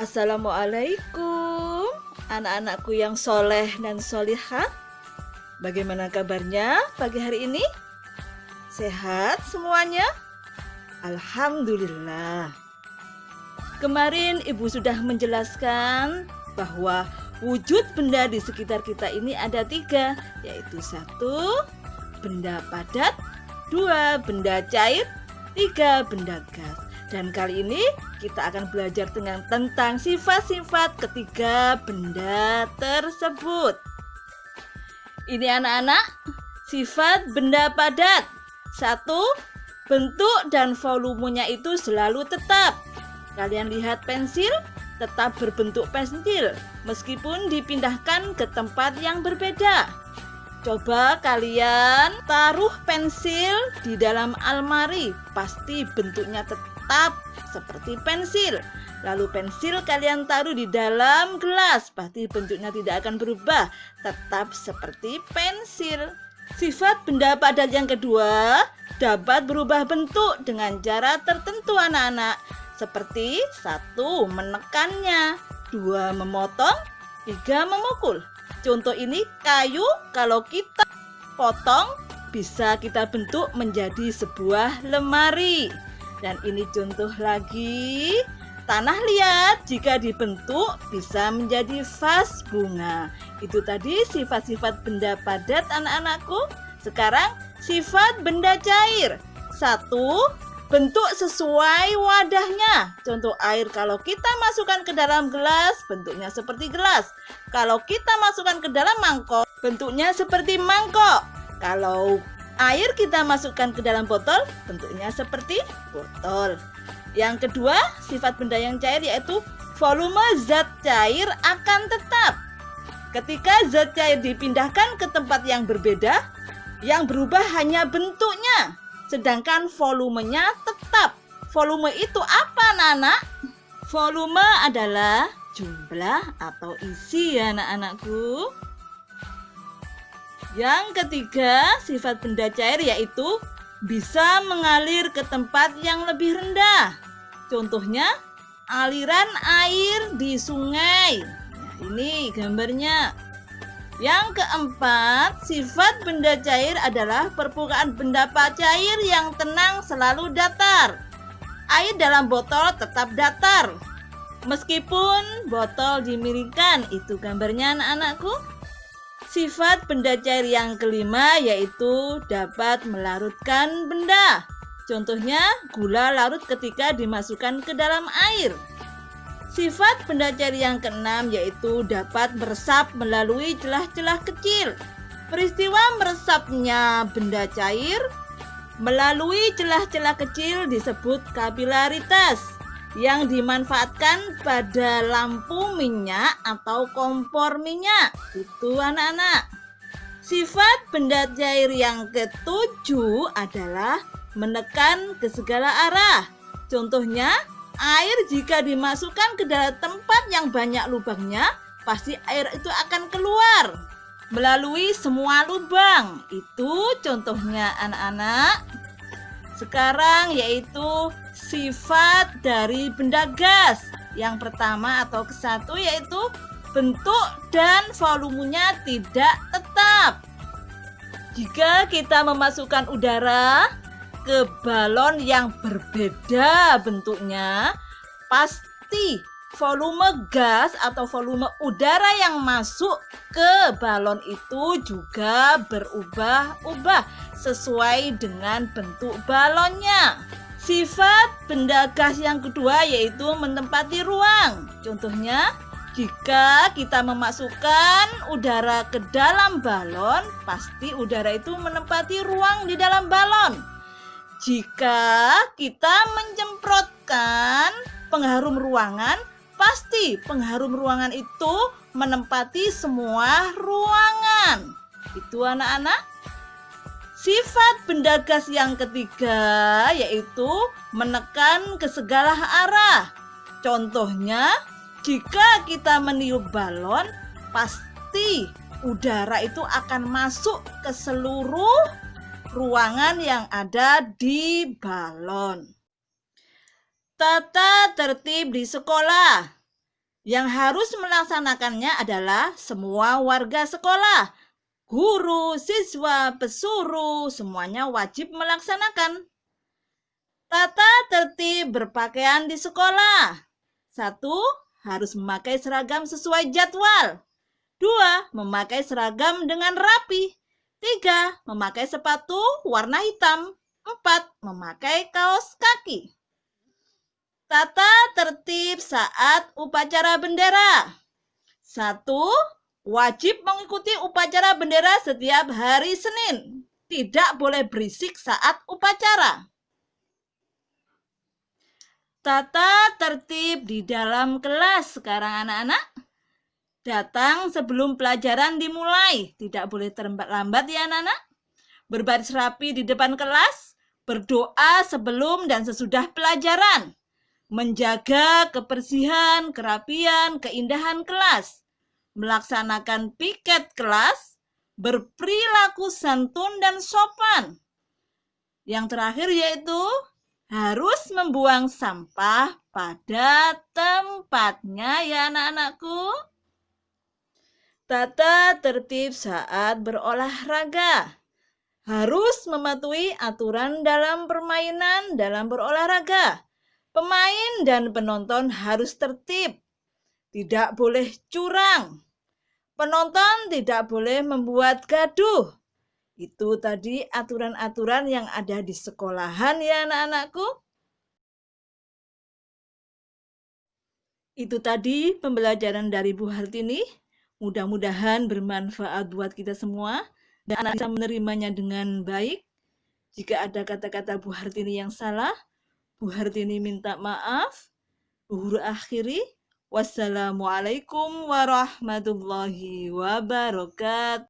Assalamualaikum anak-anakku yang soleh dan solihah. Bagaimana kabarnya pagi hari ini? Sehat semuanya? Alhamdulillah. Kemarin ibu sudah menjelaskan bahwa wujud benda di sekitar kita ini ada 3, yaitu 1, benda padat, 2, benda cair, 3, benda gas. Dan kali ini kita akan belajar tentang sifat-sifat ketiga benda tersebut. Ini anak-anak, sifat benda padat. 1, bentuk dan volumenya itu selalu tetap. Kalian lihat pensil, tetap berbentuk pensil meskipun dipindahkan ke tempat yang berbeda. Coba kalian taruh pensil di dalam almari, pasti bentuknya tetap seperti pensil. Lalu pensil kalian taruh di dalam gelas, pasti bentuknya tidak akan berubah, tetap seperti pensil. Sifat benda padat yang kedua dapat berubah bentuk dengan cara tertentu anak-anak, seperti 1, menekannya, 2, memotong, 3, memukul. Contoh ini kayu, kalau kita potong bisa kita bentuk menjadi sebuah lemari. Dan ini contoh lagi, tanah liat jika dibentuk bisa menjadi vas bunga. Itu tadi sifat-sifat benda padat anak-anakku. Sekarang sifat benda cair. 1, bentuk sesuai wadahnya. Contoh air, kalau kita masukkan ke dalam gelas, bentuknya seperti gelas. Kalau kita masukkan ke dalam mangkok, bentuknya seperti mangkok. Kalau air kita masukkan ke dalam botol, bentuknya seperti botol. Yang kedua, sifat benda yang cair yaitu volume zat cair akan tetap. Ketika zat cair dipindahkan ke tempat yang berbeda, yang berubah hanya bentuknya, sedangkan volumenya tetap. Volume itu apa, anak-anak? Volume adalah jumlah atau isi ya anak-anakku. Yang ketiga, sifat benda cair yaitu bisa mengalir ke tempat yang lebih rendah. Contohnya, aliran air di sungai. Nah, ini gambarnya. Yang keempat, sifat benda cair adalah permukaan benda cair yang tenang selalu datar. Air dalam botol tetap datar, meskipun botol dimiringkan. Itu gambarnya anak-anakku. Sifat benda cair yang kelima yaitu dapat melarutkan benda. Contohnya, gula larut ketika dimasukkan ke dalam air. Sifat benda cair yang keenam yaitu dapat meresap melalui celah-celah kecil. Peristiwa meresapnya benda cair melalui celah-celah kecil disebut kapilaritas, yang dimanfaatkan pada lampu minyak atau kompor minyak. Itu anak-anak. Sifat benda cair yang ketujuh adalah menekan ke segala arah. Contohnya, air jika dimasukkan ke dalam tempat yang banyak lubangnya, pasti air itu akan keluar melalui semua lubang. Itu contohnya anak-anak. Sekarang yaitu sifat dari benda gas. Yang pertama atau ke-1 yaitu bentuk dan volumenya tidak tetap. Jika kita memasukkan udara ke balon yang berbeda bentuknya, pasti volume gas atau volume udara yang masuk ke balon itu juga berubah-ubah sesuai dengan bentuk balonnya. Sifat benda gas yang kedua yaitu menempati ruang. Contohnya, jika kita memasukkan udara ke dalam balon, pasti udara itu menempati ruang di dalam balon. Jika kita menyemprotkan pengharum ruangan, pasti pengharum ruangan itu menempati semua ruangan. Itu anak-anak. Sifat benda gas yang ketiga yaitu menekan ke segala arah. Contohnya, jika kita meniup balon, pasti udara itu akan masuk ke seluruh ruangan yang ada di balon. Tata tertib di sekolah. Yang harus melaksanakannya adalah semua warga sekolah. Guru, siswa, pesuruh, semuanya wajib melaksanakan. Tata tertib berpakaian di sekolah. 1. Harus memakai seragam sesuai jadwal. 2. Memakai seragam dengan rapi. 3. Memakai sepatu warna hitam. 4. Memakai kaos kaki. Tata tertib saat upacara bendera. 1. Wajib mengikuti upacara bendera setiap hari Senin. Tidak boleh berisik saat upacara. Tata tertib di dalam kelas sekarang anak-anak. Datang sebelum pelajaran dimulai. Tidak boleh terlambat ya anak-anak. Berbaris rapi di depan kelas. Berdoa sebelum dan sesudah pelajaran. Menjaga kebersihan, kerapian, keindahan kelas. Melaksanakan piket kelas. Berperilaku santun dan sopan. Yang terakhir yaitu harus membuang sampah pada tempatnya ya anak-anakku. Tata tertib saat berolahraga. Harus mematuhi aturan dalam permainan dalam berolahraga. Pemain dan penonton harus tertib. Tidak boleh curang. Penonton tidak boleh membuat gaduh. Itu tadi aturan-aturan yang ada di sekolahan ya anak-anakku. Itu tadi pembelajaran dari Bu Hartini. Mudah-mudahan bermanfaat buat kita semua dan anak bisa menerimanya dengan baik. Jika ada kata-kata Bu Hartini yang salah, Bu Hartini minta maaf. Bu Guru akhiri. Wassalamualaikum warahmatullahi wabarakatuh.